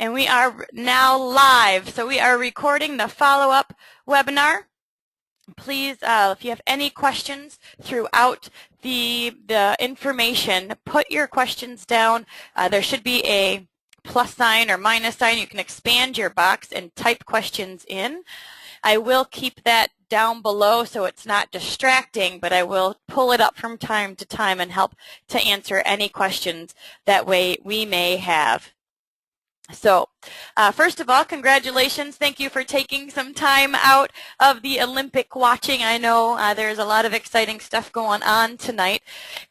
And we are now live, so we are recording the follow-up webinar. Please, if you have any questions throughout the information, put your questions down. There should be a plus sign or minus sign. You can expand your box and type questions in. I will keep that down below so it's not distracting, but I will pull it up from time to time and help to answer any questions that we may have. So first of all, congratulations. Thank you for taking some time out of the Olympic watching. I know there's a lot of exciting stuff going on tonight.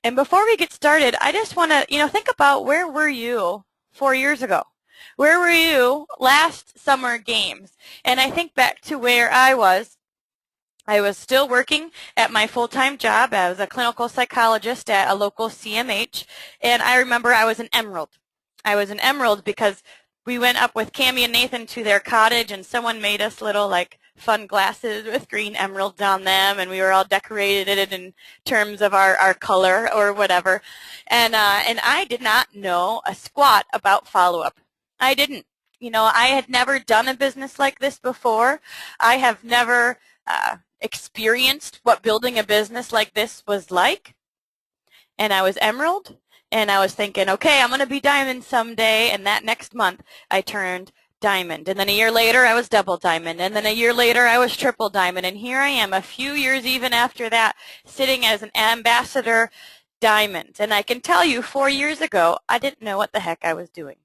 And before we get started, I just want to, think about where were you 4 years ago? Where were you last summer games? And I think back to where I was. I was still working at my full-time job as a clinical psychologist at a local CMH. And I remember I was an emerald. I was an emerald because we went up with Cammie and Nathan to their cottage, and someone made us little fun glasses with green emeralds on them, and we were all decorated in terms of our color or whatever. And I did not know a squat about follow-up. I didn't. I had never done a business like this before. I have never experienced what building a business like this was like. And I was emerald. And I was thinking, okay, I'm going to be diamond someday, and that next month I turned diamond. And then a year later I was double diamond, and then a year later I was triple diamond, and here I am a few years even after that sitting as an ambassador diamond. And I can tell you 4 years ago I didn't know what the heck I was doing.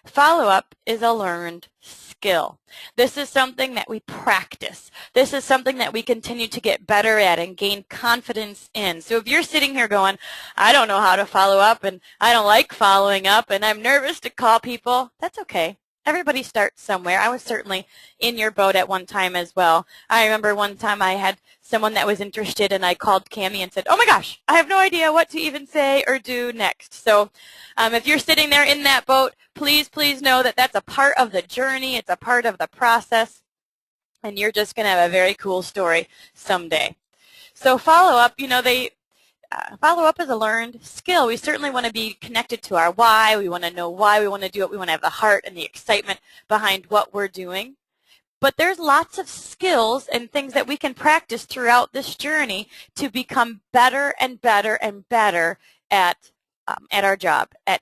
Follow-up is a learned skill. This is something that we practice. This is something that we continue to get better at and gain confidence in. So if you're sitting here going, I don't know how to follow up, and I don't like following up, and I'm nervous to call people, that's okay. Everybody starts somewhere. I was certainly in your boat at one time as well. I remember one time I had someone that was interested, and I called Cammie and said, oh my gosh, I have no idea what to even say or do next. So if you're sitting there in that boat, please know that that's a part of the journey. It's a part of the process, and you're just going to have a very cool story someday. So follow-up, follow-up is a learned skill. We certainly want to be connected to our why. We want to know why we want to do it. We want to have the heart and the excitement behind what we're doing. But there's lots of skills and things that we can practice throughout this journey to become better and better and better at our job, at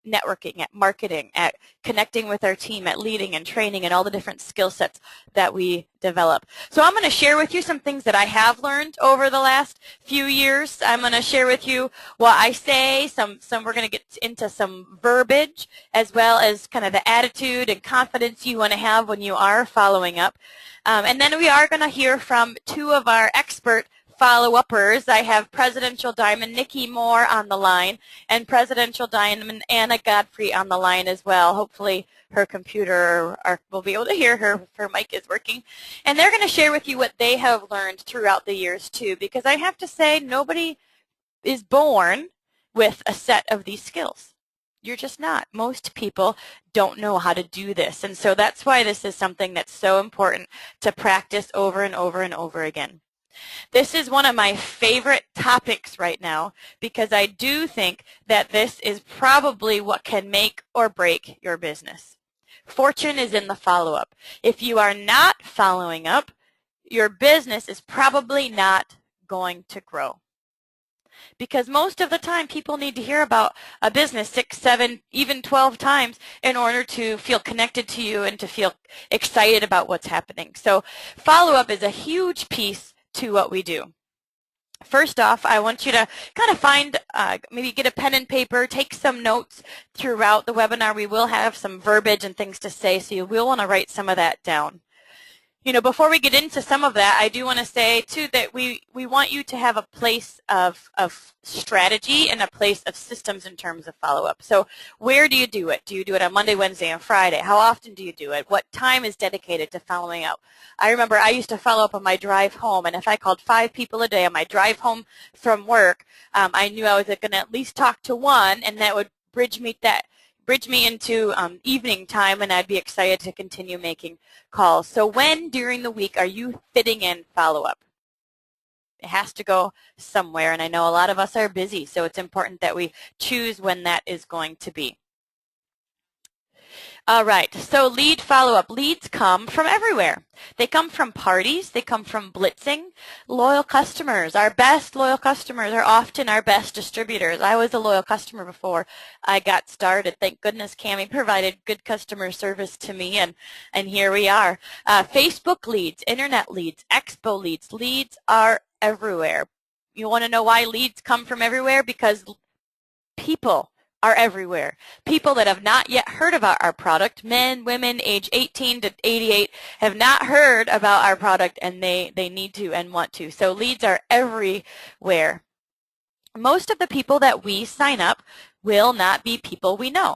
networking, at marketing, at connecting with our team, at leading and training, and all the different skill sets that we develop. So I'm going to share with you some things that I have learned over the last few years. I'm going to share with you what I say, we're going to get into some verbiage, as well as kind of the attitude and confidence you want to have when you are following up. And then we are going to hear from two of our expert follow-uppers. I have Presidential Diamond Nikki Moore on the line and Presidential Diamond Anna Godfrey on the line as well. Hopefully her computer will be able to hear her. Her mic is working. And they're going to share with you what they have learned throughout the years too, because I have to say nobody is born with a set of these skills. You're just not. Most people don't know how to do this. And so that's why this is something that's so important to practice over and over and over again. This is one of my favorite topics right now because I do think that this is probably what can make or break your business. Fortune is in the follow-up. If you are not following up, your business is probably not going to grow. Because most of the time people need to hear about a business 6, 7, even 12 times in order to feel connected to you and to feel excited about what's happening. So follow-up is a huge piece to what we do. First off, I want you to kind of find, maybe get a pen and paper, take some notes throughout the webinar. We will have some verbiage and things to say, so you will want to write some of that down. Before we get into some of that, I do want to say, too, that we want you to have a place of strategy and a place of systems in terms of follow-up. So where do you do it? Do you do it on Monday, Wednesday, and Friday? How often do you do it? What time is dedicated to following up? I remember I used to follow up on my drive home, and if I called 5 people a day on my drive home from work, I knew I was going to at least talk to one, and that would bridge me into evening time, and I'd be excited to continue making calls. So when during the week are you fitting in follow-up? It has to go somewhere, and I know a lot of us are busy, so it's important that we choose when that is going to be. All right, so lead follow-up. Leads come from everywhere. They come from parties. They come from blitzing. Loyal customers, our best loyal customers are often our best distributors. I was a loyal customer before I got started. Thank goodness Cami provided good customer service to me, and here we are. Facebook leads, internet leads, expo leads. Leads are everywhere. You want to know why leads come from everywhere? Because people are everywhere. People that have not yet heard about our product, men, women, age 18 to 88, have not heard about our product, and they need to and want to. So leads are everywhere. Most of the people that we sign up will not be people we know.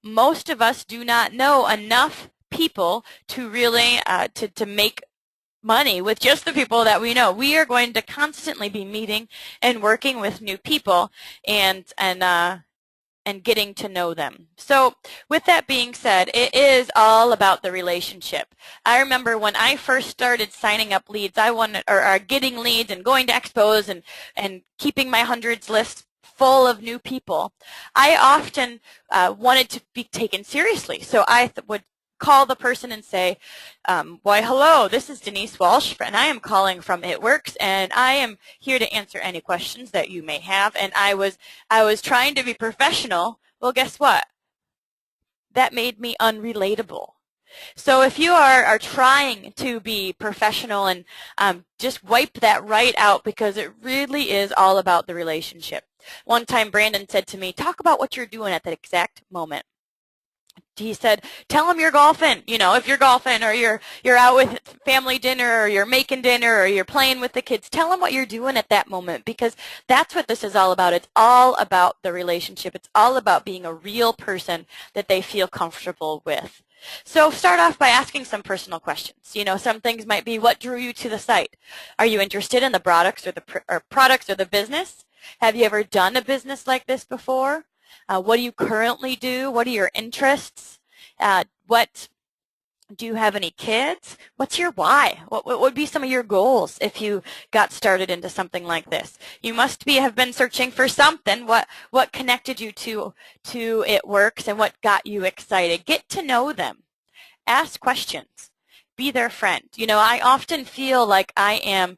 Most of us do not know enough people to really to make money with just the people that we know. We are going to constantly be meeting and working with new people and getting to know them. So with that being said, it is all about the relationship. I remember when I first started signing up leads, I wanted, or getting leads and going to expos and keeping my hundreds list full of new people. I often wanted to be taken seriously. So I would call the person and say, why, hello, this is Denise Walsh, and I am calling from It Works, and I am here to answer any questions that you may have. And I was trying to be professional. Well, guess what? That made me unrelatable. So if you are trying to be professional, and just wipe that right out, because it really is all about the relationship. One time Brandon said to me, talk about what you're doing at that exact moment. He said, tell them you're golfing. You know, if you're golfing, or you're out with family dinner, or you're making dinner, or you're playing with the kids, tell them what you're doing at that moment, because that's what this is all about. It's all about the relationship. It's all about being a real person that they feel comfortable with. So start off by asking some personal questions. You know, some things might be, what drew you to the site? Are you interested in the products or the business? Have you ever done a business like this before? What do you currently do? What are your interests? What do you have any kids? What's your why? What would be some of your goals if you got started into something like this? You must have been searching for something. What connected you to It Works, and what got you excited? Get to know them. Ask questions. Be their friend. You know, I often feel like I am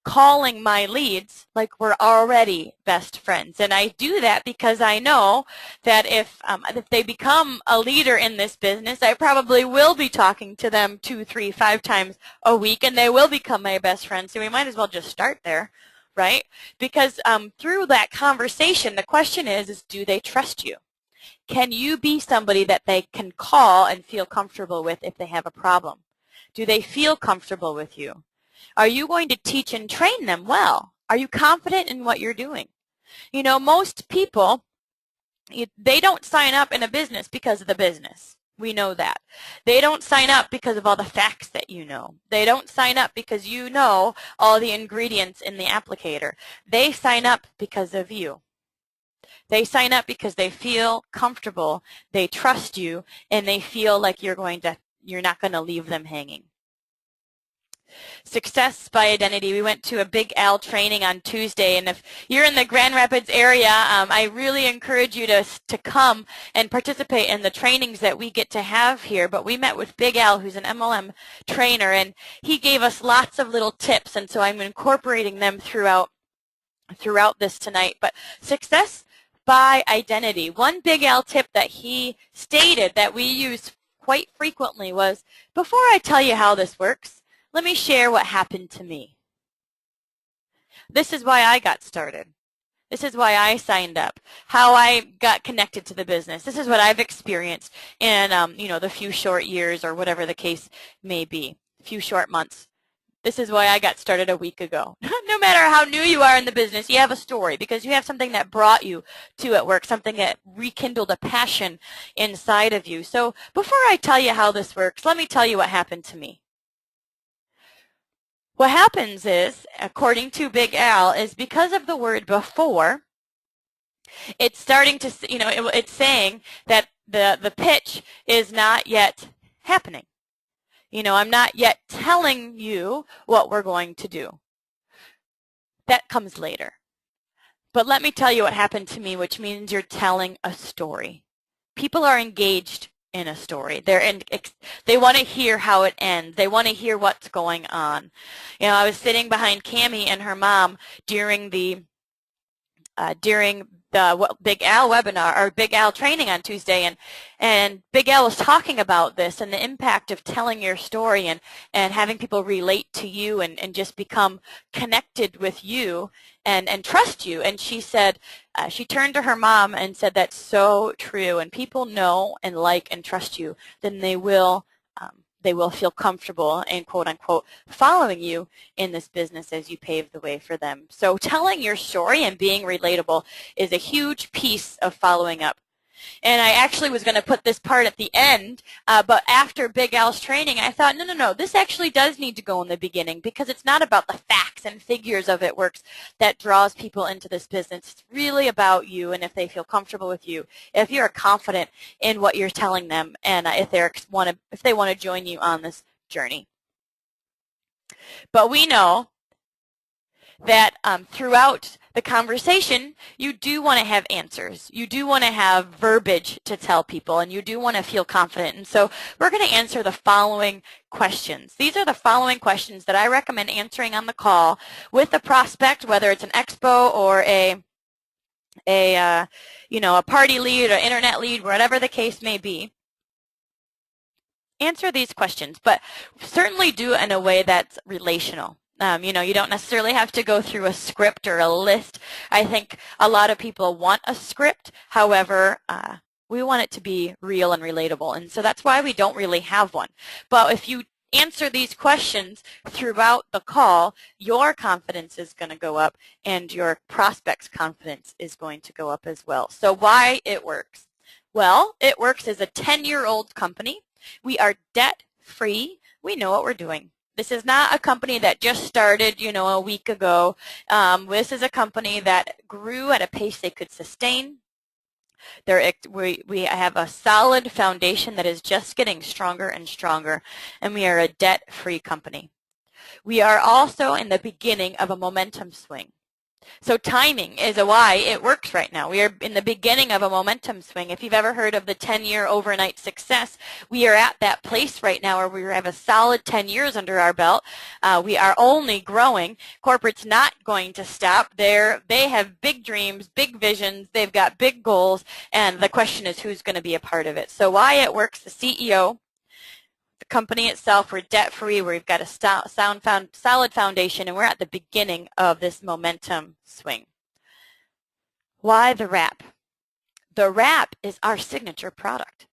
calling my leads like we're already best friends. And I do that because I know that if they become a leader in this business, I probably will be talking to them 2, 3, 5 times a week, and they will become my best friends. So we might as well just start there, right? Because through that conversation, the question is do they trust you? Can you be somebody that they can call and feel comfortable with if they have a problem? Do they feel comfortable with you? Are you going to teach and train them well? Are you confident in what you're doing? You know, most people, they don't sign up in a business because of the business. We know that. They don't sign up because of all the facts that you know. They don't sign up because you know all the ingredients in the applicator. They sign up because of you. They sign up because they feel comfortable, they trust you, and they feel like you're not going to leave them hanging. Success by identity. We went to a Big Al training on Tuesday, and if you're in the Grand Rapids area, I really encourage you to come and participate in the trainings that we get to have here. But we met with Big Al, who's an MLM trainer, and he gave us lots of little tips, and so I'm incorporating them throughout this tonight. But success by identity. One Big Al tip that he stated that we use quite frequently was, before I tell you how this works, let me share what happened to me. This is why I got started. This is why I signed up, how I got connected to the business. This is what I've experienced in you know, the few short years, or whatever the case may be, few short months. This is why I got started a week ago. No matter how new you are in the business, you have a story, because you have something that brought you to It Works, something that rekindled a passion inside of you. So before I tell you how this works, let me tell you what happened to me. What happens is, according to Big Al, is because of the word before, it's starting to, you know, it's saying that the pitch is not yet happening. You know, I'm not yet telling you what we're going to do. That comes later. But let me tell you what happened to me, which means you're telling a story. people are engaged in a story. They want to hear how it ends. They want to hear what's going on. You know, I was sitting behind Cammie and her mom during the Big Al webinar or Big Al training on Tuesday, and Big Al was talking about this and the impact of telling your story and having people relate to you and just become connected with you and trust you. And she said, she turned to her mom and said, that's so true. And people know and like and trust you, then they will feel comfortable and quote unquote following you in this business as you pave the way for them. So telling your story and being relatable is a huge piece of following up. And I actually was going to put this part at the end, but after Big Al's training, I thought, no, this actually does need to go in the beginning, because it's not about the facts and figures of It Works that draws people into this business. It's really about you and if they feel comfortable with you, if you're confident in what you're telling them, and if they want to join you on this journey. But we know that throughout the conversation, you do want to have answers. You do want to have verbiage to tell people, and you do want to feel confident. And so we're going to answer the following questions. These are the following questions that I recommend answering on the call with a prospect, whether it's an expo or a party lead or internet lead, whatever the case may be. Answer these questions, but certainly do it in a way that's relational. You don't necessarily have to go through a script or a list. I think a lot of people want a script. However, we want it to be real and relatable, and so that's why we don't really have one. But if you answer these questions throughout the call, your confidence is going to go up, and your prospect's confidence is going to go up as well. So why It Works? Well, It Works is a 10-year-old company. We are debt-free. We know what we're doing. This is not a company that just started, a week ago. This is a company that grew at a pace they could sustain. We have a solid foundation that is just getting stronger and stronger, and we are a debt-free company. We are also in the beginning of a momentum swing. So timing is why It Works right now. We are in the beginning of a momentum swing. If you've ever heard of the 10-year overnight success, we are at that place right now where we have a solid 10 years under our belt. We are only growing. Corporate's not going to stop. They have big dreams, big visions. They've got big goals, and the question is who's going to be a part of it. So why It Works, the CEO, the company itself, we're debt-free, we've got a solid foundation, and we're at the beginning of this momentum swing. Why the wrap? The wrap is our signature product.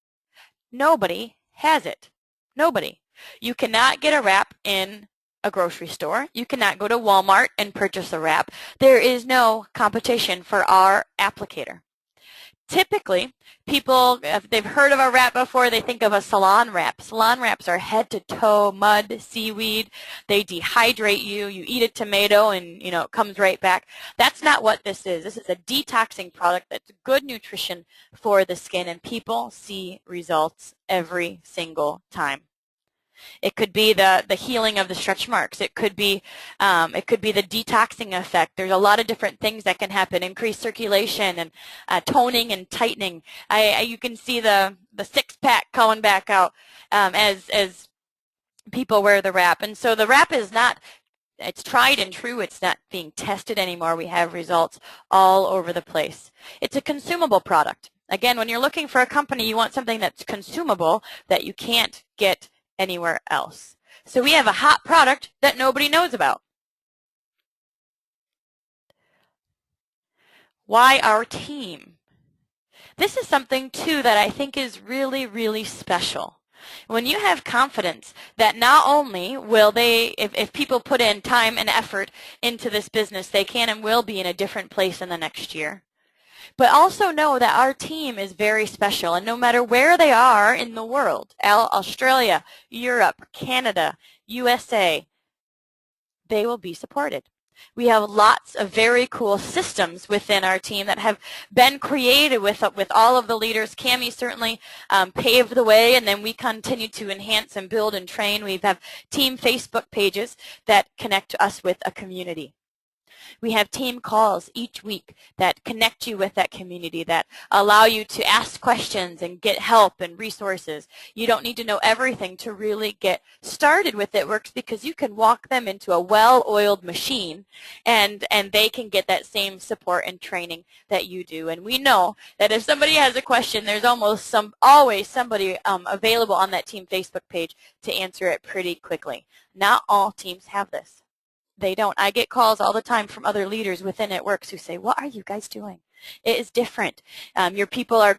Nobody has it. Nobody. You cannot get a wrap in a grocery store. You cannot go to Walmart and purchase a wrap. There is no competition for our applicator. Typically, people, if they've heard of a wrap before, they think of a salon wrap. Salon wraps are head to toe, mud, seaweed. They dehydrate you. You eat a tomato and, it comes right back. That's not what this is. This is a detoxing product that's good nutrition for the skin, and people see results every single time. It could be the healing of the stretch marks. It could be the detoxing effect. There's a lot of different things that can happen. Increased circulation and toning and tightening. You can see the six-pack coming back out as people wear the wrap. And so the wrap is not, it's tried and true. It's not being tested anymore. We have results all over the place. It's a consumable product. Again, when you're looking for a company, you want something that's consumable that you can't get anywhere else. So we have a hot product that nobody knows about. Why our team? This is something, too, that I think is really, really special. When you have confidence that not only will they, if people put in time and effort into this business, they can and will be in a different place in the next year. But also know that our team is very special, and no matter where they are in the world, Australia, Europe, Canada, USA, they will be supported. We have lots of very cool systems within our team that have been created with all of the leaders. Cammie certainly paved the way, and then we continue to enhance and build and train. We have team Facebook pages that connect us with a community. We have team calls each week that connect you with that community, that allow you to ask questions and get help and resources. You don't need to know everything to really get started with It Works, because you can walk them into a well-oiled machine and they can get that same support and training that you do. And we know that if somebody has a question, there's always somebody available on that team Facebook page to answer it pretty quickly. Not all teams have this. They don't. I get calls all the time from other leaders within It Works who say, what are you guys doing? It is different. Your people are,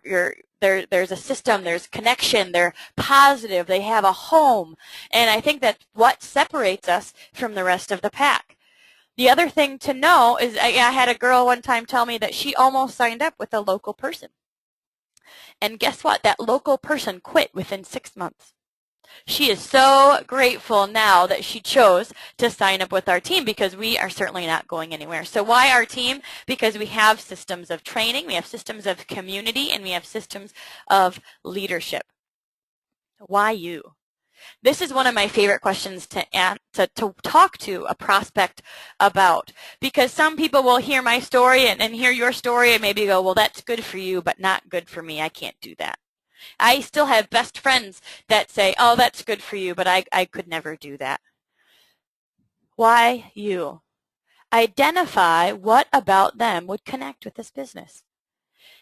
there's a system, there's connection, they're positive, they have a home. And I think that's what separates us from the rest of the pack. The other thing to know is I had a girl one time tell me that she almost signed up with a local person. And guess what? That local person quit within 6 months. She is so grateful now that she chose to sign up with our team, because we are certainly not going anywhere. So why our team? Because we have systems of training, we have systems of community, and we have systems of leadership. Why you? This is one of my favorite questions to talk to a prospect about, because some people will hear my story and hear your story and maybe go, well, that's good for you, but not good for me. I can't do that. I still have best friends that say, oh, that's good for you, but I could never do that. Why you? Identify what about them would connect with this business.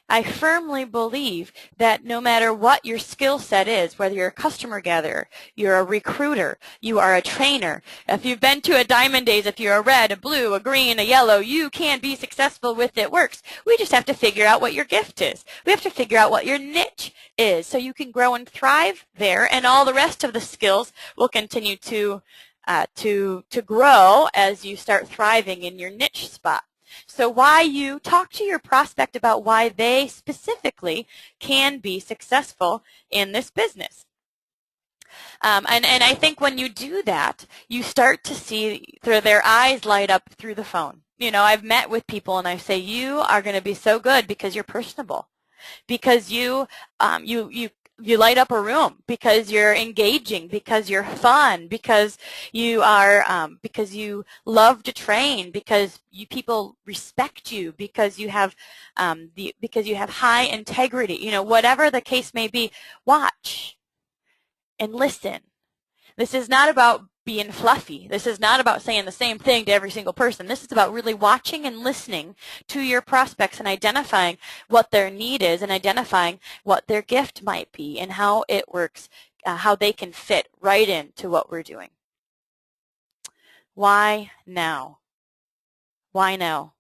I firmly believe that no matter what your skill set is, whether you're a customer gatherer, you're a recruiter, you are a trainer, if you've been to a Diamond Days, if you're a red, a blue, a green, a yellow, you can be successful with It Works. We just have to figure out what your gift is. We have to figure out what your niche is so you can grow and thrive there, and all the rest of the skills will continue to grow as you start thriving in your niche spot. So why you? Talk to your prospect about why they specifically can be successful in this business. And I think when you do that, you start to see their eyes light up through the phone. You know, I've met with people and I say, you are going to be so good because you're personable, because you light up a room, because you're engaging, because you're fun, because you are because you love to train, because people respect you, because you have because you have high integrity. You know, whatever the case may be, watch and listen. This is not about being fluffy. This is not about saying the same thing to every single person. This is about really watching and listening to your prospects and identifying what their need is and identifying what their gift might be and how it works, how they can fit right into what we're doing. Why now? Why now?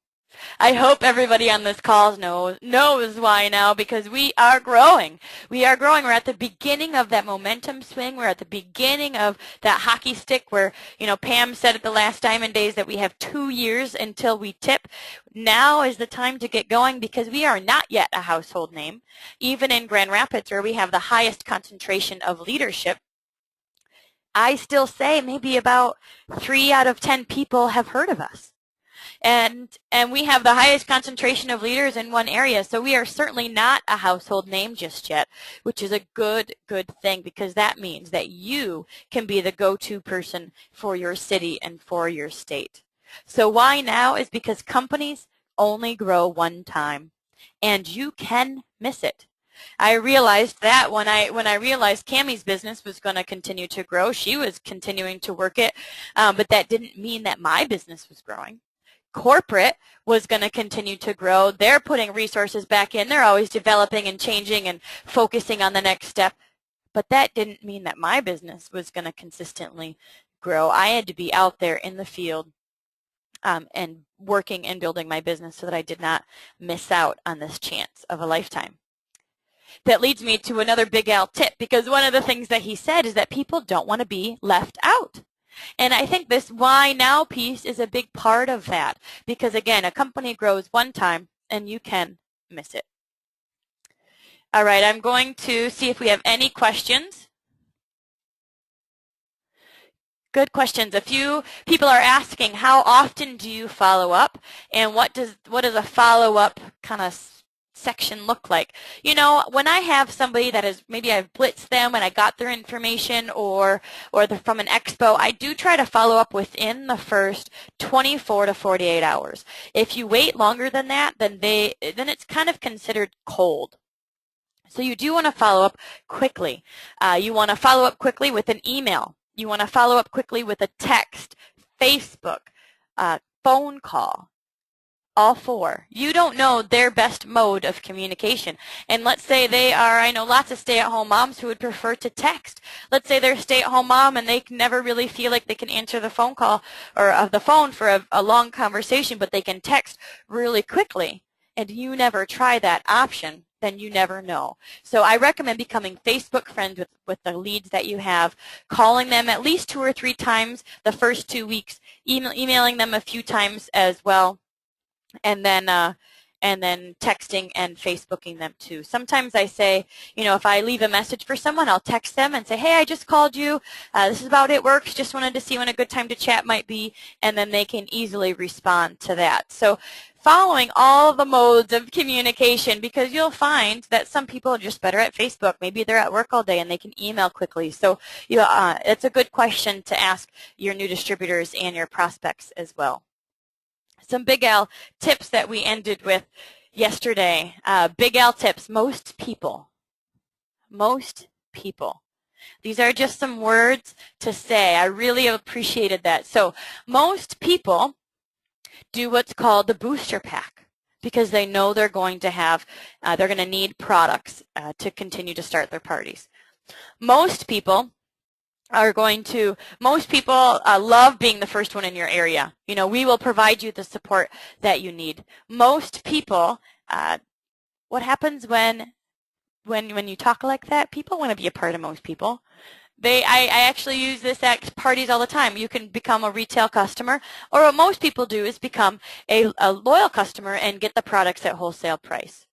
I hope everybody on this call knows why now, because we are growing. We are growing. We're at the beginning of that momentum swing. We're at the beginning of that hockey stick where, you know, Pam said at the last Diamond Days that we have 2 years until we tip. Now is the time to get going, because we are not yet a household name. Even in Grand Rapids, where we have the highest concentration of leadership, I still say maybe about 3 out of 10 people have heard of us. And we have the highest concentration of leaders in one area, so we are certainly not a household name just yet, which is a good thing, because that means that you can be the go-to person for your city and for your state. So why now is because companies only grow one time, and you can miss it. I realized that when I realized Cammie's business was going to continue to grow. She was continuing to work it, but that didn't mean that my business was growing. Corporate was going to continue to grow. They're putting resources back in. They're always developing and changing and focusing on the next step. But that didn't mean that my business was going to consistently grow. I had to be out there in the field and working and building my business so that I did not miss out on this chance of a lifetime. That leads me to another Big Al tip, because one of the things that he said is that people don't want to be left out. And I think this why now piece is a big part of that, because again, a company grows one time and you can miss it. All right, I'm going to see if we have any questions. Good questions. A few people are asking, how often do you follow up, and what does a follow-up kind of section look like? You know, when I have somebody that is, maybe I've blitzed them and I got their information, or they're from an expo, I do try to follow up within the first 24 to 48 hours. If you wait longer than that, then it's kind of considered cold. So you do want to follow up quickly. You want to follow up quickly with an email. You want to follow up quickly with a text, Facebook, phone call. All four. You don't know their best mode of communication. And let's say they are, I know lots of stay-at-home moms who would prefer to text. Let's say they're a stay-at-home mom and they can never really feel like they can answer the phone call or the phone for a long conversation, but they can text really quickly. And you never try that option, then you never know. So I recommend becoming Facebook friends with the leads that you have, calling them at least 2 or 3 times the first 2 weeks, emailing them a few times as well, and then texting and Facebooking them too. Sometimes I say, you know, if I leave a message for someone, I'll text them and say, hey, I just called you. This is about It Works. Just wanted to see when a good time to chat might be, and then they can easily respond to that. So following all the modes of communication, because you'll find that some people are just better at Facebook. Maybe they're at work all day and they can email quickly. So it's a good question to ask your new distributors and your prospects as well. Some Big Al tips that we ended with yesterday. Big Al tips. Most people. These are just some words to say. I really appreciated that. So most people do what's called the booster pack because they know they're going to need products to continue to start their parties. Most people love being the first one in your area. You know, we will provide you the support that you need. Most people, what happens when you talk like that? People want to be a part of most people. I actually use this at parties all the time. You can become a retail customer, or what most people do is become a loyal customer and get the products at wholesale price.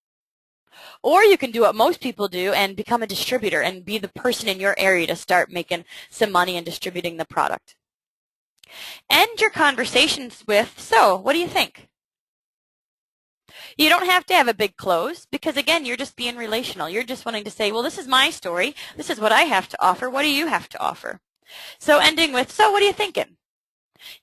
Or you can do what most people do and become a distributor and be the person in your area to start making some money and distributing the product. End your conversations with, so, what do you think? You don't have to have a big close because, again, you're just being relational. You're just wanting to say, well, this is my story. This is what I have to offer. What do you have to offer? So ending with, so what are you thinking?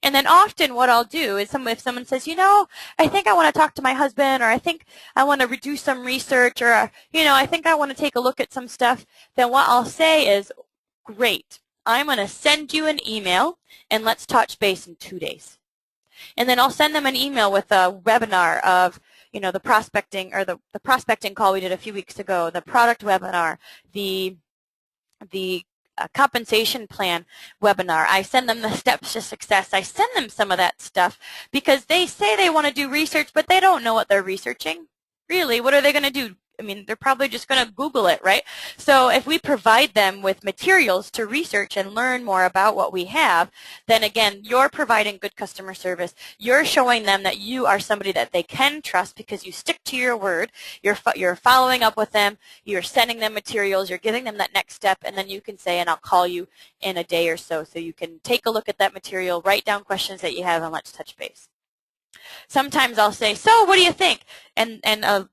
And then often what I'll do is if someone says, you know, I think I want to talk to my husband, or I think I want to do some research, or, you know, I think I want to take a look at some stuff, then what I'll say is, great, I'm going to send you an email, and let's touch base in 2 days. And then I'll send them an email with a webinar of, you know, the prospecting, or the prospecting call we did a few weeks ago, the product webinar, the compensation plan webinar. I send them the steps to success. I send them some of that stuff because they say they want to do research, but they don't know what they're researching. Really, what are they going to do? I mean, they're probably just going to Google it, right? So if we provide them with materials to research and learn more about what we have, then again, you're providing good customer service. You're showing them that you are somebody that they can trust because you stick to your word. You're following up with them. You're sending them materials. You're giving them that next step, and then you can say, and I'll call you in a day or so you can take a look at that material, write down questions that you have, and let's touch base. Sometimes I'll say, so what do you think? And a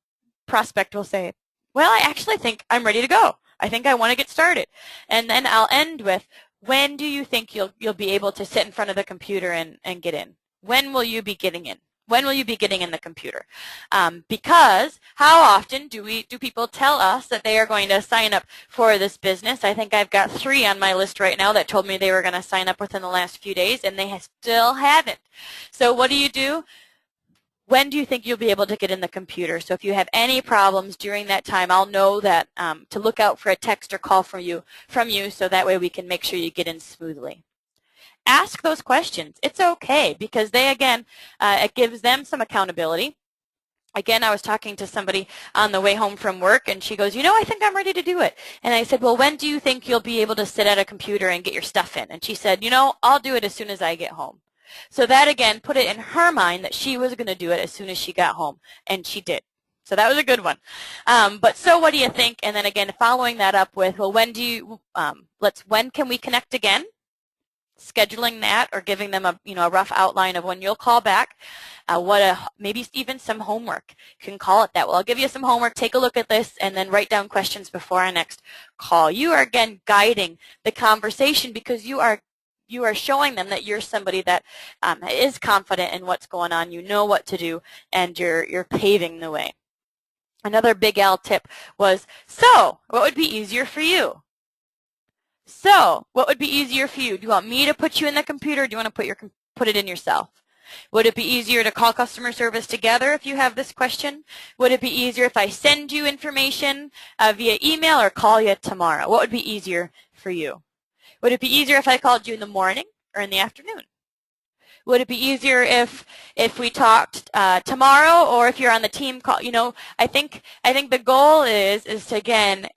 prospect will say, well, I actually think I'm ready to go. I think I want to get started. And then I'll end with, when do you think you'll be able to sit in front of the computer and get in? When will you be getting in? When will you be getting in the computer? Because how often do people tell us that they are going to sign up for this business? I think I've got 3 on my list right now that told me they were going to sign up within the last few days, and they still haven't. So what do? When do you think you'll be able to get in the computer? So if you have any problems during that time, I'll know that to look out for a text or call from you, so that way we can make sure you get in smoothly. Ask those questions. It's okay because they, again, it gives them some accountability. Again, I was talking to somebody on the way home from work, and she goes, you know, I think I'm ready to do it. And I said, well, when do you think you'll be able to sit at a computer and get your stuff in? And she said, you know, I'll do it as soon as I get home. So that, again, put it in her mind that she was going to do it as soon as she got home, and she did. So that was a good one. But so what do you think? And then, again, following that up with, well, when can we connect again? scheduling that or giving them a rough outline of when you'll call back, maybe even some homework. You can call it that. Well, I'll give you some homework, take a look at this, and then write down questions before our next call. You are, again, guiding the conversation because you are showing them that you're somebody that is confident in what's going on. You know what to do, and you're paving the way. Another Big L tip was, so what would be easier for you? So what would be easier for you? Do you want me to put you in the computer, or do you want to put it in yourself? Would it be easier to call customer service together if you have this question? Would it be easier if I send you information via email or call you tomorrow? What would be easier for you? Would it be easier if I called you in the morning or in the afternoon? Would it be easier if we talked tomorrow, or if you're on the team call? I think the goal is to, again,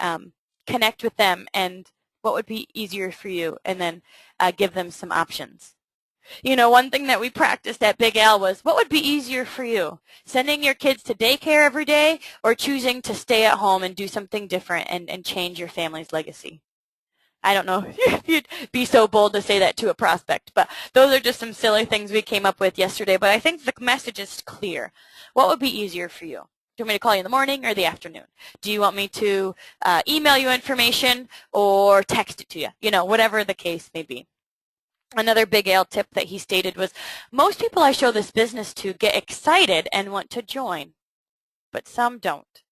connect with them and what would be easier for you, and then give them some options. One thing that we practiced at Big L was, what would be easier for you? Sending your kids to daycare every day, or choosing to stay at home and do something different and change your family's legacy? I don't know if you'd be so bold to say that to a prospect, but those are just some silly things we came up with yesterday. But I think the message is clear. What would be easier for you? Do you want me to call you in the morning or the afternoon? Do you want me to email you information or text it to you? Whatever the case may be. Another Big L tip that he stated was, most people I show this business to get excited and want to join, but some don't.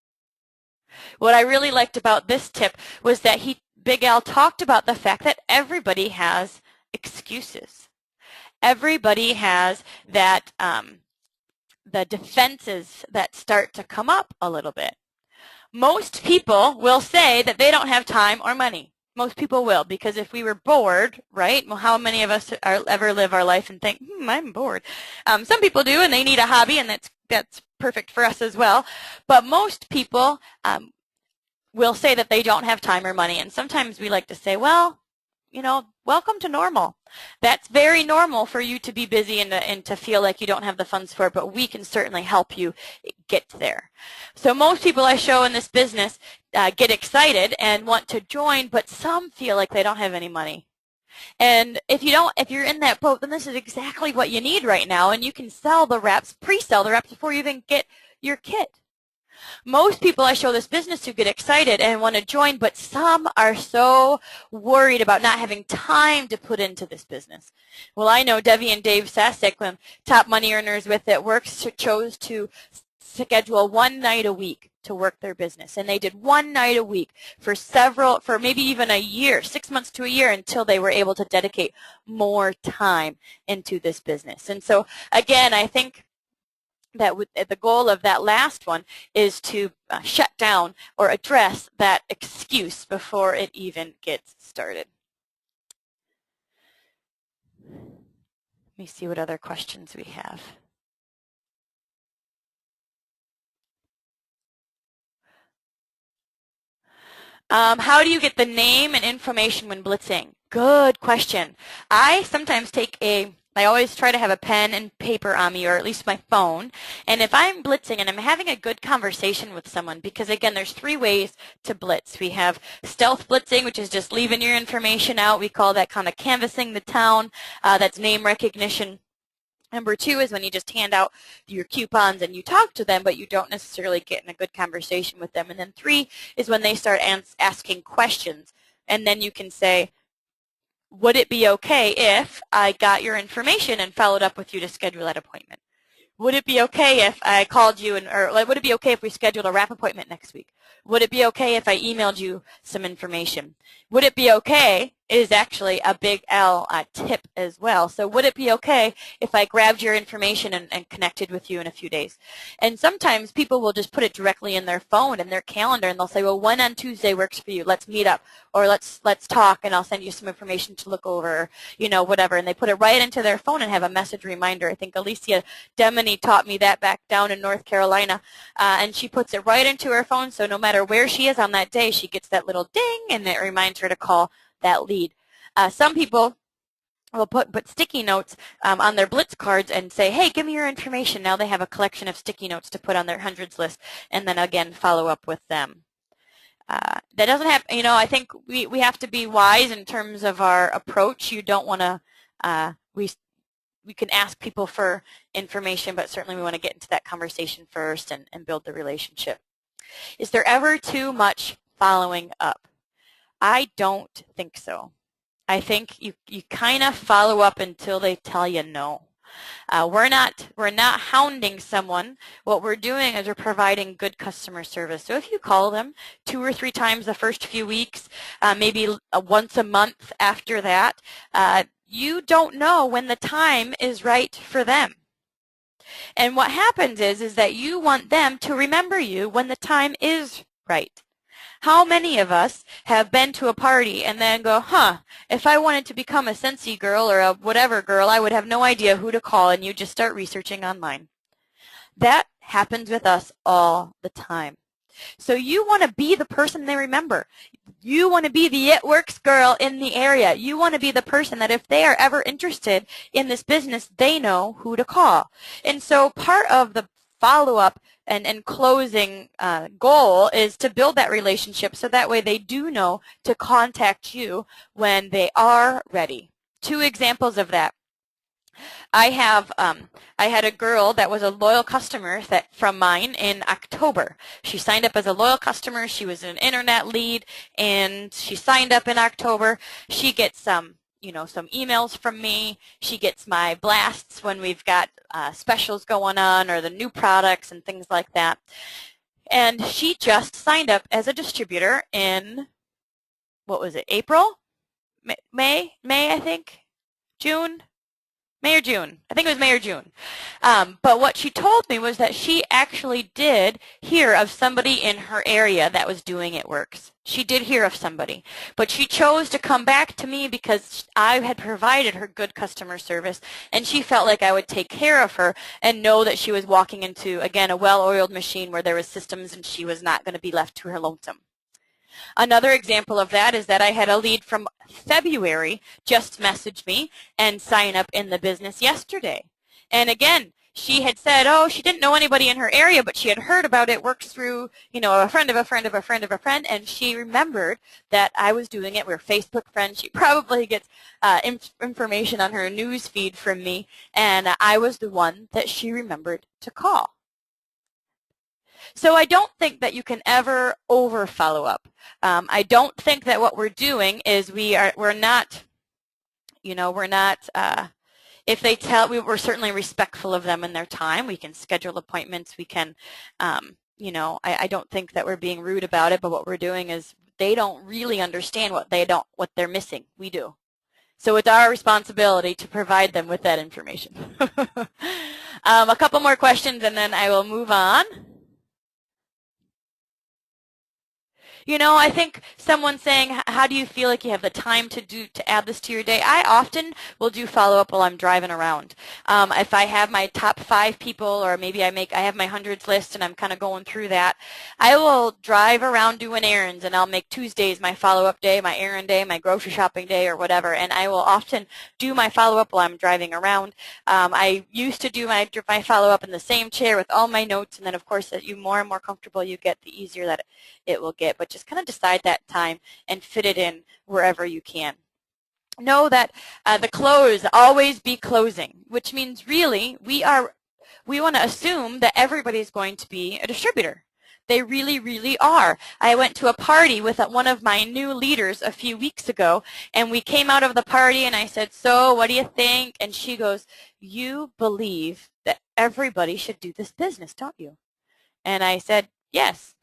What I really liked about this tip was that Big L talked about the fact that everybody has excuses. Everybody has that the defenses that start to come up a little bit. Most people will say that they don't have time or money. Most people will, because if we were bored, right? Well, how many of us ever live our life and think, I'm bored? Some people do, and they need a hobby, and that's perfect for us as well. But most people will say that they don't have time or money, and sometimes we like to say, well, welcome to normal. That's very normal for you to be busy and to feel like you don't have the funds for it, but we can certainly help you get there. So most people I show in this business get excited and want to join, but some feel like they don't have any money. And if you're in that boat, then this is exactly what you need right now, and you can sell the wraps, pre-sell the wraps before you even get your kit. Most people I show this business to get excited and want to join, but some are so worried about not having time to put into this business. Well, I know Debbie and Dave Sasek, top money earners with It Works, chose to schedule one night a week to work their business. And they did one night a week for maybe even a year, 6 months to a year, until they were able to dedicate more time into this business. And so, again, I think that the goal of that last one is to shut down or address that excuse before it even gets started. Let me see what other questions we have. How do you get the name and information when blitzing? Good question. I sometimes I always try to have a pen and paper on me, or at least my phone. And if I'm blitzing and I'm having a good conversation with someone, because again, there's 3 ways to blitz. We have stealth blitzing, which is just leaving your information out. We call that kind of canvassing the town. That's name recognition. Number 2 is when you just hand out your coupons and you talk to them, but you don't necessarily get in a good conversation with them. And then 3 is when they start asking questions. And then you can say, would it be okay if I got your information and followed up with you to schedule that appointment? Would it be okay if I called you, or would it be okay if we scheduled a wrap appointment next week? Would it be okay if I emailed you some information? Would it be okay is actually a Big L tip as well. So would it be okay if I grabbed your information and connected with you in a few days? And sometimes people will just put it directly in their phone, in their calendar, and they'll say, well, when on Tuesday works for you? Let's meet up, or let's talk, and I'll send you some information to look over, whatever. And they put it right into their phone and have a message reminder. I think Alicia Demony taught me that back down in North Carolina, and she puts it right into her phone, so no matter where she is on that day, she gets that little ding, and it reminds her to call that lead. Some people will put sticky notes on their Blitz cards and say, hey, give me your information. Now they have a collection of sticky notes to put on their hundreds list, and then again follow up with them. That doesn't have, I think we have to be wise in terms of our approach. You don't want to we can ask people for information, but certainly we want to get into that conversation first and build the relationship. Is there ever too much following up? I don't think so. I think you kind of follow up until they tell you no. We're not hounding someone. What we're doing is we're providing good customer service. So if you call them 2 or 3 times the first few weeks, maybe once a month after that, you don't know when the time is right for them. And what happens is that you want them to remember you when the time is right. How many of us have been to a party and then go, if I wanted to become a Scentsy girl or a whatever girl, I would have no idea who to call, and you just start researching online. That happens with us all the time. So you want to be the person they remember. You want to be the It Works girl in the area. You want to be the person that if they are ever interested in this business, they know who to call. And so part of the follow-up and closing goal is to build that relationship so that way they do know to contact you when they are ready. 2 examples of that. I had a girl that was a loyal customer from mine in October. She signed up as a loyal customer. She was an internet lead, and she signed up in October. She gets some emails from me. She gets my blasts when we've got specials going on or the new products and things like that. And she just signed up as a distributor in, what was it, April? May, I think? June? May or June. I think it was May or June. But what she told me was that she actually did hear of somebody in her area that was doing It Works. She did hear of somebody. But she chose to come back to me because I had provided her good customer service, and she felt like I would take care of her and know that she was walking into, again, a well-oiled machine where there was systems and she was not going to be left to her lonesome. Another example of that is that I had a lead from February just message me and sign up in the business yesterday. And again, she had said, she didn't know anybody in her area, but she had heard about It Works through, a friend of a friend of a friend of a friend, and she remembered that I was doing it. We're Facebook friends. She probably gets information on her news feed from me, and I was the one that she remembered to call. So I don't think that you can ever over follow up. I don't think that what we're doing is we're not, if they we're certainly respectful of them and their time. We can schedule appointments. We can, I don't think that we're being rude about it, but what we're doing is they don't really understand what they're missing. We do. So it's our responsibility to provide them with that information. A couple more questions and then I will move on. I think someone saying, how do you feel like you have the time to add this to your day? I often will do follow-up while I'm driving around. If I have my top 5 people, or maybe I have my hundreds list and I'm kind of going through that, I will drive around doing errands, and I'll make Tuesdays my follow-up day, my errand day, my grocery shopping day, or whatever, and I will often do my follow-up while I'm driving around. I used to do my follow-up in the same chair with all my notes, and then of course as you more and more comfortable you get, the easier that it will get. But just kind of decide that time and fit it in wherever you can. Know that the close, always be closing, which means really we want to assume that everybody's going to be a distributor. They really, really are. I went to a party with one of my new leaders a few weeks ago, and we came out of the party and I said, so what do you think? And she goes, you believe that everybody should do this business, don't you? And I said, yes,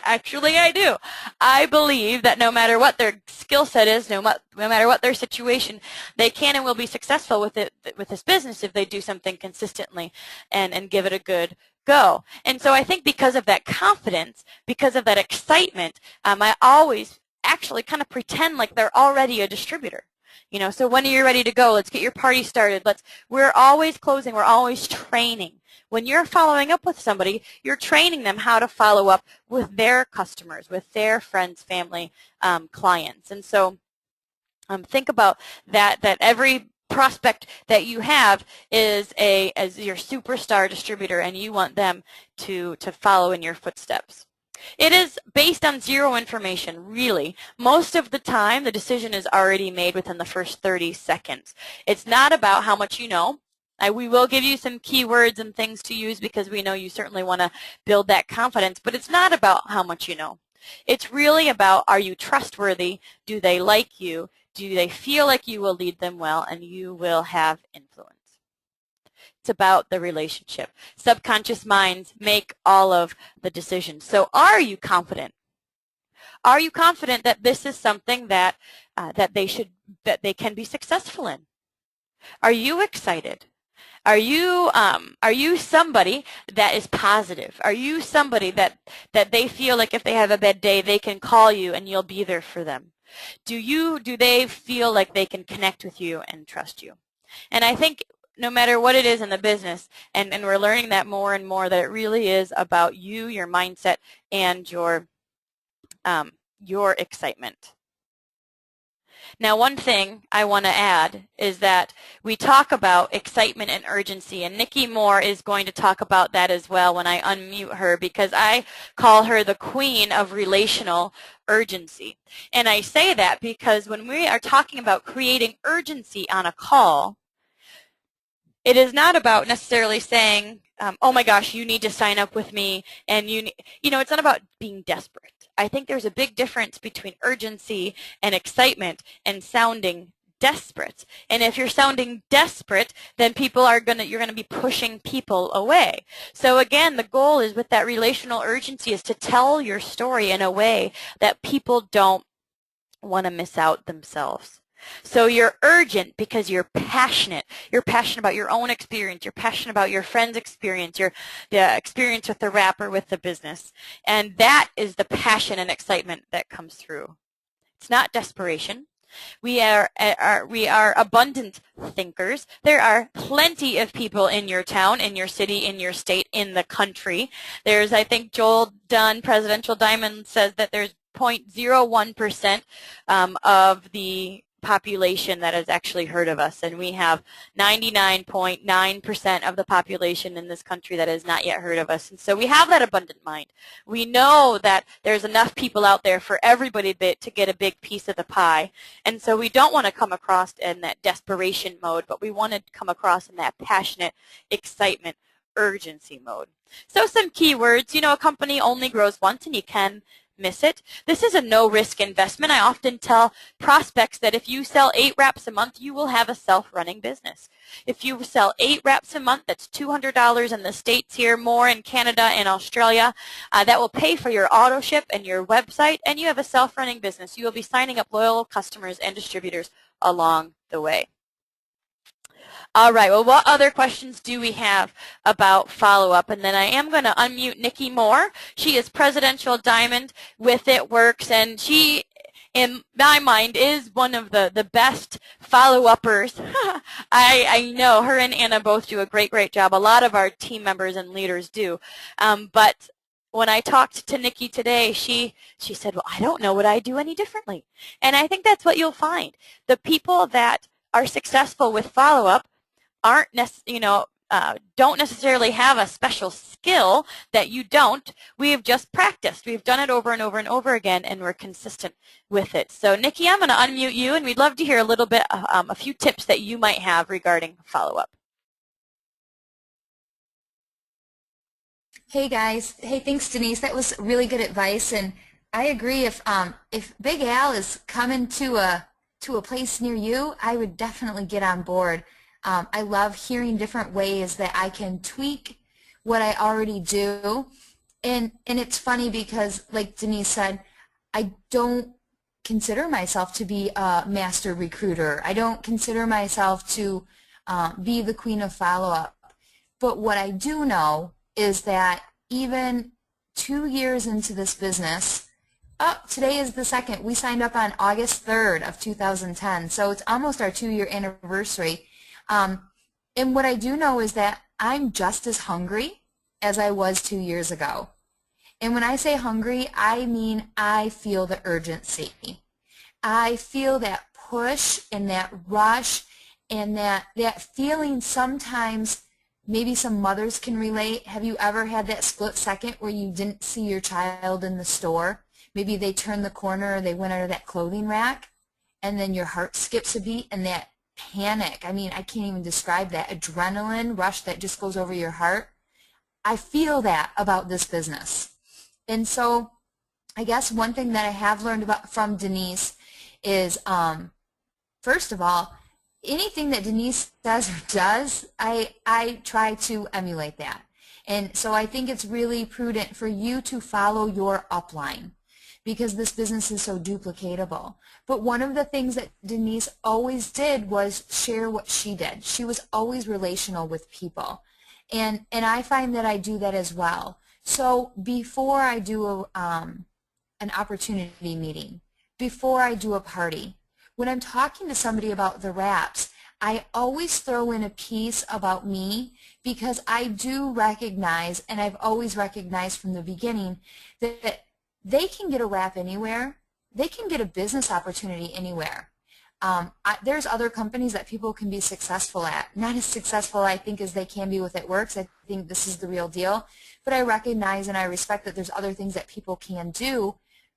actually I do. I believe that no matter what their skill set is, no matter what their situation, they can and will be successful with this business if they do something consistently and give it a good go. And so I think because of that confidence, because of that excitement, I always actually kind of pretend like they're already a distributor. So when are you ready to go? Let's get your party started. We're always closing. We're always training. When you're following up with somebody, you're training them how to follow up with their customers, with their friends, family, clients. And so think about that every prospect that you have is as your superstar distributor, and you want them to follow in your footsteps. It is based on zero information, really. Most of the time, the decision is already made within the first 30 seconds. It's not about how much you know. We will give you some keywords and things to use because we know you certainly want to build that confidence, but it's not about how much you know. It's really about, are you trustworthy? Do they like you? Do they feel like you will lead them well and you will have influence? It's about the relationship. Subconscious minds make all of the decisions. So are you confident? Are you confident that this is something that that they can be successful in? Are you excited? Are you somebody that is positive? Are you somebody that they feel like if they have a bad day, they can call you and you'll be there for them? Do they feel like they can connect with you and trust you? And I think no matter what it is in the business, and we're learning that more and more, that it really is about you, your mindset, and your excitement. Now, one thing I want to add is that we talk about excitement and urgency, and Nikki Moore is going to talk about that as well when I unmute her, because I call her the queen of relational urgency. And I say that because when we are talking about creating urgency on a call, it is not about necessarily saying, oh my gosh, you need to sign up with me, and it's not about being desperate. I think there's a big difference between urgency and excitement and sounding desperate. And if you're sounding desperate, then you're going to be pushing people away. So again, the goal is with that relational urgency is to tell your story in a way that people don't want to miss out themselves. So you're urgent because you're passionate. You're passionate about your own experience. You're passionate about your friend's experience, the experience with the wrap or with the business. And that is the passion and excitement that comes through. It's not desperation. We are abundant thinkers. There are plenty of people in your town, in your city, in your state, in the country. There's, I think, Joel Dunn, Presidential Diamond, says that there's 0.01% of the population that has actually heard of us, and we have 99.9% of the population in this country that has not yet heard of us. And so we have that abundant mind. We know that there's enough people out there for everybody to get a big piece of the pie, and so we don't want to come across in that desperation mode, but we want to come across in that passionate excitement, urgency mode. So some keywords, a company only grows once, and you can miss it. This is a no-risk investment. I often tell prospects that if you sell 8 wraps a month, you will have a self-running business. If you sell 8 wraps a month, that's $200 in the States here, more in Canada and Australia. That will pay for your auto ship and your website, and you have a self-running business. You will be signing up loyal customers and distributors along the way. All right, well, what other questions do we have about follow-up? And then I am going to unmute Nikki Moore. She is Presidential Diamond with It Works, and she, in my mind, is one of the best follow-uppers. I know her and Anna both do a great job. A lot of our team members and leaders do. But when I talked to Nikki today, she said, well, I don't know what I do any differently. And I think that's what you'll find. The people that are successful with follow-up don't necessarily have a special skill that you don't. We've just practiced. We've done it over and over and over again, and we're consistent with it. So, Nikki, I'm going to unmute you, and we'd love to hear a little bit, a few tips that you might have regarding follow-up. Hey guys. Hey, thanks Denise. That was really good advice, and I agree. If Big Al is coming to a place near you, I would definitely get on board. I love hearing different ways that I can tweak what I already do, and it's funny because, like Denise said, I don't consider myself to be a master recruiter. I don't consider myself to be the queen of follow-up. But what I do know is that even 2 years into this business, today is the 2nd. We signed up on August 3rd of 2010, so it's almost our 2-year anniversary. And what I do know is that I'm just as hungry as I was 2 years ago. And when I say hungry, I mean I feel the urgency. I feel that push and that rush and that feeling sometimes Maybe some mothers can relate. Have you ever had that split second where you didn't see your child in the store? Maybe they turned the corner or they went under that clothing rack, and then your heart skips a beat, and that panic, I mean, I can't even describe that adrenaline rush that just goes over your heart. I feel that about this business. And so I guess one thing that I have learned from Denise is, first of all, anything that Denise says or does, I try to emulate that. And so I think it's really prudent for you to follow your upline, because this business is so duplicatable. But one of the things that Denise always did was share what she did. She was always relational with people. And I find that I do that as well. So before I do an opportunity meeting, before I do a party, when I'm talking to somebody about the wraps, I always throw in a piece about me, because I do recognize, and I've always recognized from the beginning, that they can get a wrap anywhere. They can get a business opportunity anywhere. There's other companies that people can be successful at. Not as successful, I think, as they can be with It Works. I think this is the real deal. But I recognize and I respect that there's other things that people can do,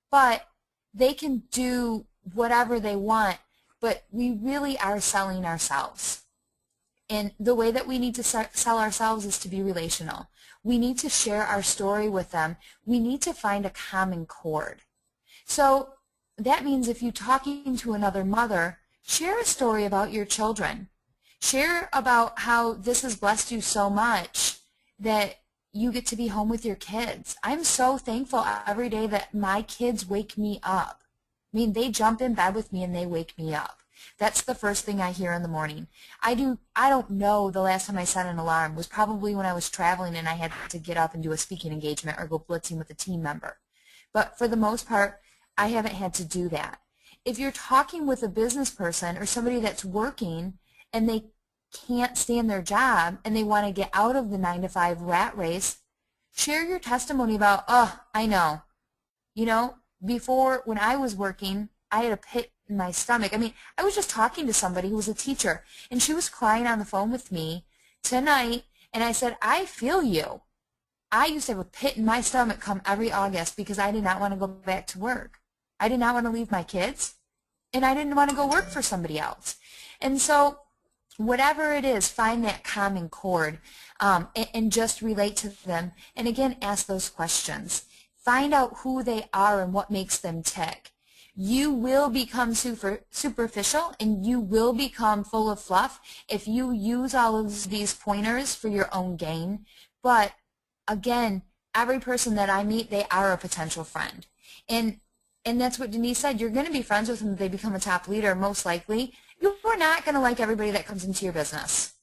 but they can do whatever they want, but we really are selling ourselves. And the way that we need to sell ourselves is to be relational. We need to share our story with them. We need to find a common chord. So that means if you're talking to another mother, share a story about your children. Share about how this has blessed you so much that you get to be home with your kids. I'm so thankful every day that my kids wake me up. I mean, they jump in bed with me and they wake me up. That's the first thing I hear in the morning. I don't know the last time I set an alarm. It was probably when I was traveling and I had to get up and do a speaking engagement or go blitzing with a team member. But for the most part, I haven't had to do that. If you're talking with a business person or somebody that's working and they can't stand their job and they want to get out of the 9-to-5 rat race, share your testimony about, oh, I know. You know, before, when I was working, I had a pit in my stomach. I mean, I was just talking to somebody who was a teacher, and she was crying on the phone with me tonight, and I said, I feel you. I used to have a pit in my stomach come every August because I did not want to go back to work. I did not want to leave my kids, and I didn't want to go work for somebody else. And so whatever it is, find that common chord and just relate to them. And again, ask those questions. Find out who they are and what makes them tick. You will become superficial and you will become full of fluff if you use all of these pointers for your own gain. But again, every person that I meet, they are a potential friend. And that's what Denise said. You're going to be friends with them if they become a top leader, most likely. You are not going to like everybody that comes into your business.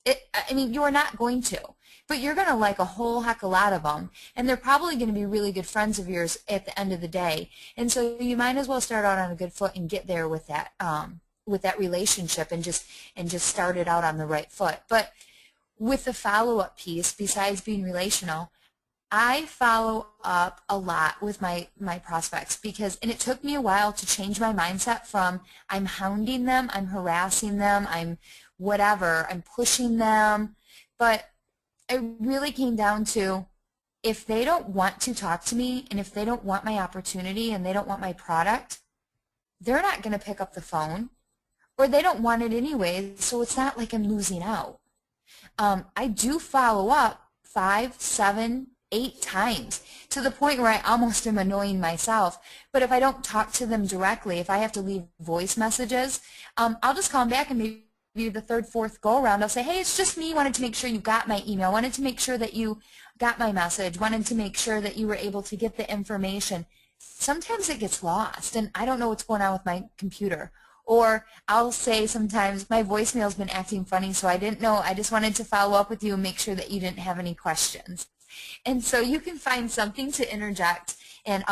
I mean, you are not going to. But you're going to like a whole heck of a lot of them. And they're probably going to be really good friends of yours at the end of the day. And so you might as well start out on a good foot and get there with that relationship and just start it out on the right foot. But with the follow-up piece, besides being relational, I follow up a lot with my prospects and it took me a while to change my mindset from I'm hounding them, I'm harassing them, I'm whatever, I'm pushing them. But it really came down to, if they don't want to talk to me and if they don't want my opportunity and they don't want my product, they're not going to pick up the phone, or they don't want it anyway, so it's not like I'm losing out. I do follow up 5, 7, 8 times to the point where I almost am annoying myself. But if I don't talk to them directly, if I have to leave voice messages, I'll just call them back, and maybe the 3rd, 4th go around I'll say, hey, it's just me, wanted to make sure you got my email, wanted to make sure that you got my message, wanted to make sure that you were able to get the information. Sometimes it gets lost and I don't know what's going on with my computer. Or I'll say sometimes, my voicemail's been acting funny, so I didn't know, I just wanted to follow up with you and make sure that you didn't have any questions. And so you can find something to interject and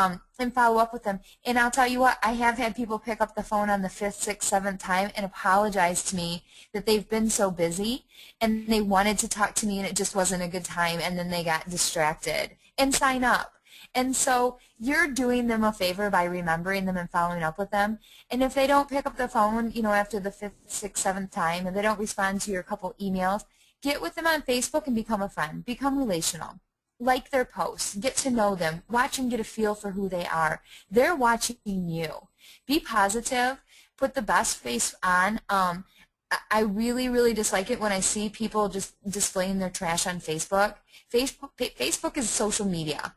follow up with them. And I'll tell you what, I have had people pick up the phone on the 5th, 6th, 7th time and apologize to me that they've been so busy and they wanted to talk to me and it just wasn't a good time, and then they got distracted, and sign up. And so you're doing them a favor by remembering them and following up with them. And if they don't pick up the phone, you know, after the 5th, 6th, 7th time, and they don't respond to your couple emails, Get with them on Facebook and become a friend. Become relational. Like their posts. Get to know them. Watch and get a feel for who they are. They're watching you. Be positive. Put the best face on. I really, really dislike it when I see people just displaying their trash on Facebook. Facebook is social media.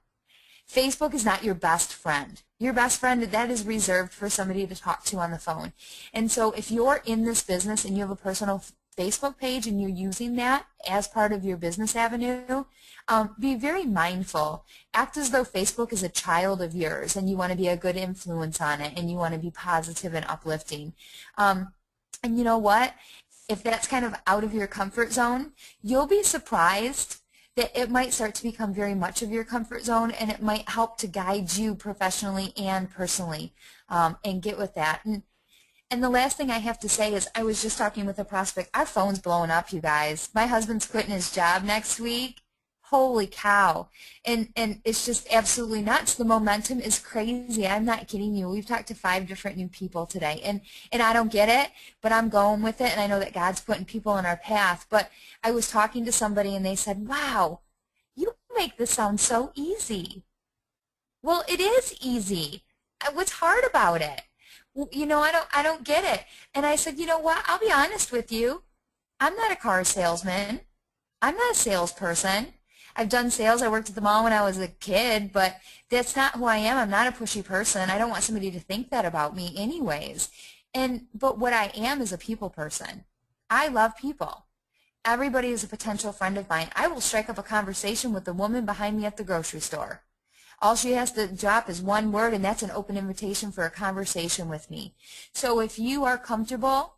Facebook is not your best friend. Your best friend, that is reserved for somebody to talk to on the phone. And so if you're in this business and you have a personal Facebook page and you're using that as part of your business avenue, be very mindful. Act as though Facebook is a child of yours and you want to be a good influence on it and you want to be positive and uplifting. And you know what? If that's kind of out of your comfort zone, you'll be surprised that it might start to become very much of your comfort zone, and it might help to guide you professionally and personally, and get with that. And the last thing I have to say is I was just talking with a prospect. Our phone's blowing up, you guys. My husband's quitting his job next week. Holy cow. And it's just absolutely nuts. The momentum is crazy. I'm not kidding you. We've talked to 5 different new people today. And I don't get it, but I'm going with it. And I know that God's putting people in our path. But I was talking to somebody and they said, wow, you make this sound so easy. Well, it is easy. What's hard about it? You know, I don't get it. And I said, you know what? I'll be honest with you. I'm not a car salesman. I'm not a salesperson. I've done sales. I worked at the mall when I was a kid, but that's not who I am. I'm not a pushy person. I don't want somebody to think that about me anyways. But what I am is a people person. I love people. Everybody is a potential friend of mine. I will strike up a conversation with the woman behind me at the grocery store. All she has to drop is one word, and that's an open invitation for a conversation with me. So if you are comfortable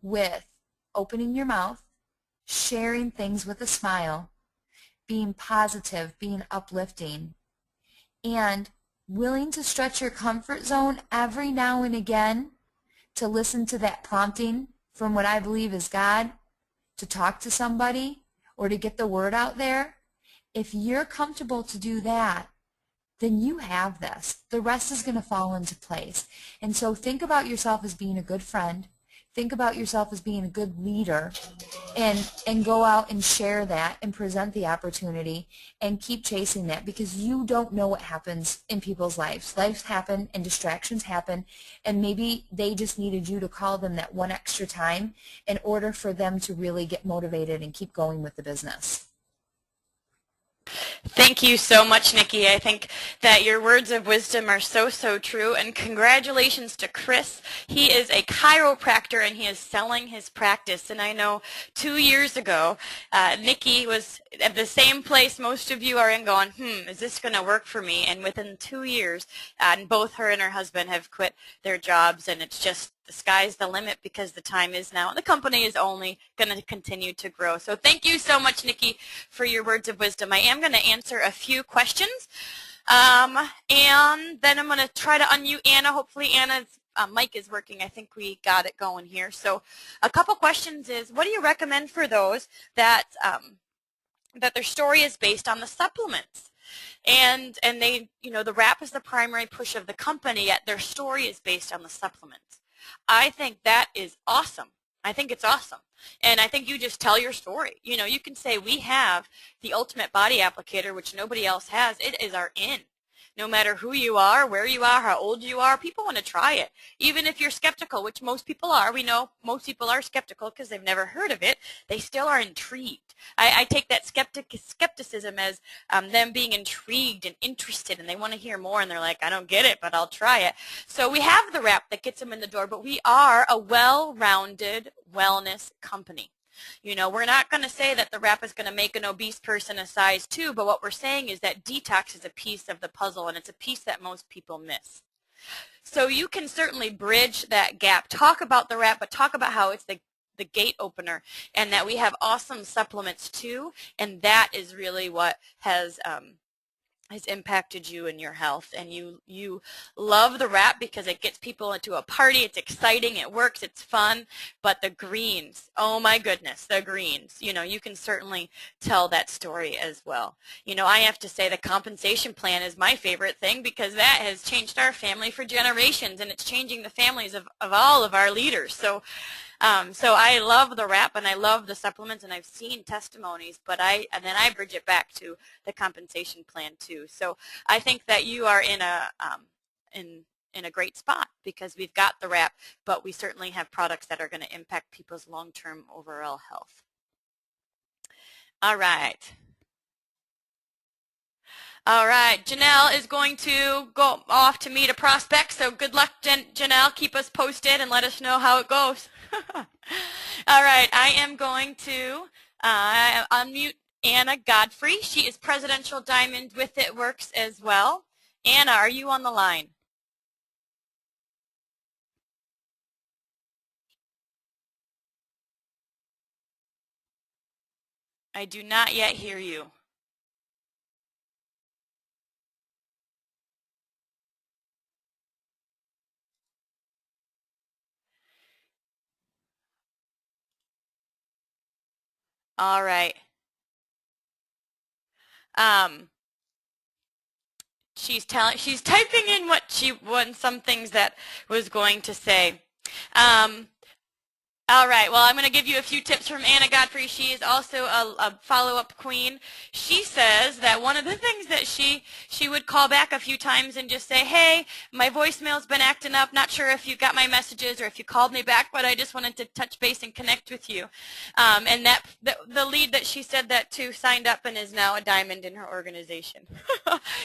with opening your mouth, sharing things with a smile, being positive, being uplifting, and willing to stretch your comfort zone every now and again to listen to that prompting from what I believe is God to talk to somebody or to get the word out there, if you're comfortable to do that, then you have this. The rest is going to fall into place. And so think about yourself as being a good friend. Think about yourself as being a good leader, and go out and share that and present the opportunity and keep chasing that, because you don't know what happens in people's lives. Lives happen and distractions happen, and maybe they just needed you to call them that one extra time in order for them to really get motivated and keep going with the business. Thank you so much, Nikki. I think that your words of wisdom are so, so true. And congratulations to Chris. He is a chiropractor and he is selling his practice. And I know 2 years ago, Nikki was at the same place most of you are in going, is this going to work for me? And within 2 years, and both her and her husband have quit their jobs, and it's just the sky's the limit because the time is now, and the company is only going to continue to grow. So thank you so much, Nikki, for your words of wisdom. I am going to answer a few questions, and then I'm going to try to unmute Anna. Hopefully Anna's mic is working. I think we got it going here. So a couple questions is, what do you recommend for those that that their story is based on the supplements? And they, you know, the wrap is the primary push of the company, yet their story is based on the supplements. I think that is awesome. I think it's awesome. And I think you just tell your story. You know, you can say we have the Ultimate Body Applicator, which nobody else has. It is our in. No matter who you are, where you are, how old you are, people want to try it. Even if you're skeptical, which most people are. We know most people are skeptical because they've never heard of it. They still are intrigued. I take that skepticism as them being intrigued and interested, and they want to hear more, and they're like, I don't get it, but I'll try it. So we have the wrap that gets them in the door, but we are a well-rounded wellness company. You know, we're not going to say that the wrap is going to make an obese person a size 2, but what we're saying is that detox is a piece of the puzzle, and it's a piece that most people miss. So you can certainly bridge that gap. Talk about the wrap, but talk about how it's the gate opener, and that we have awesome supplements too, and that is really what has impacted you and your health. And you love the wrap because it gets people into a party. It's exciting, it works, it's fun. But the greens, oh my goodness, the greens, you know, you can certainly tell that story as well. You know, I have to say the compensation plan is my favorite thing because that has changed our family for generations, and it's changing the families of all of our leaders. So So I love the wrap and I love the supplements, and I've seen testimonies, but then I bridge it back to the compensation plan too. So I think that you are in a great spot because we've got the wrap, but we certainly have products that are going to impact people's long-term overall health. All right. All right, Janelle is going to go off to meet a prospect, so good luck, Janelle. Keep us posted and let us know how it goes. All right, I am going to unmute Anna Godfrey. She is Presidential Diamond with It Works as well. Anna, are you on the line? I do not yet hear you. All right. She's typing in some things that was going to say. All right, well, I'm going to give you a few tips from Anna Godfrey. She is also a follow-up queen. She says that one of the things that she would call back a few times and just say, hey, my voicemail's been acting up. Not sure if you got my messages or if you called me back, but I just wanted to touch base and connect with you. And the lead that she said that to signed up and is now a diamond in her organization.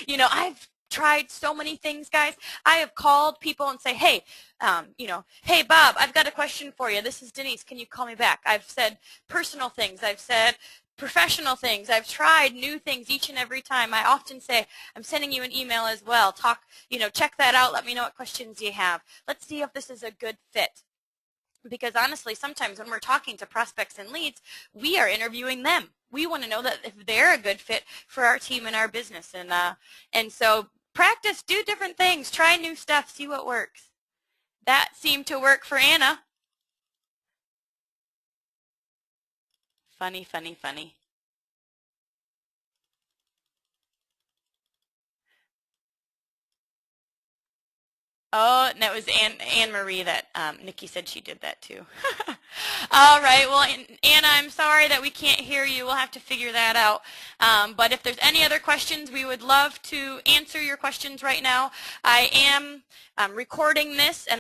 You know, I've tried so many things, guys. I have called people and say, hey, hey, Bob, I've got a question for you. This is Denise. Can you call me back? I've said personal things. I've said professional things. I've tried new things each and every time. I often say, I'm sending you an email as well. Check that out. Let me know what questions you have. Let's see if this is a good fit. Because honestly, sometimes when we're talking to prospects and leads, we are interviewing them. We want to know that if they're a good fit for our team and our business. And so practice, do different things, try new stuff, see what works. That seemed to work for Anna. Funny, funny, funny. Oh, and that was Anne Marie that Nikki said she did that too. All right, well, Anna, I'm sorry that we can't hear you. We'll have to figure that out. But if there's any other questions, we would love to answer your questions right now. I am recording this, and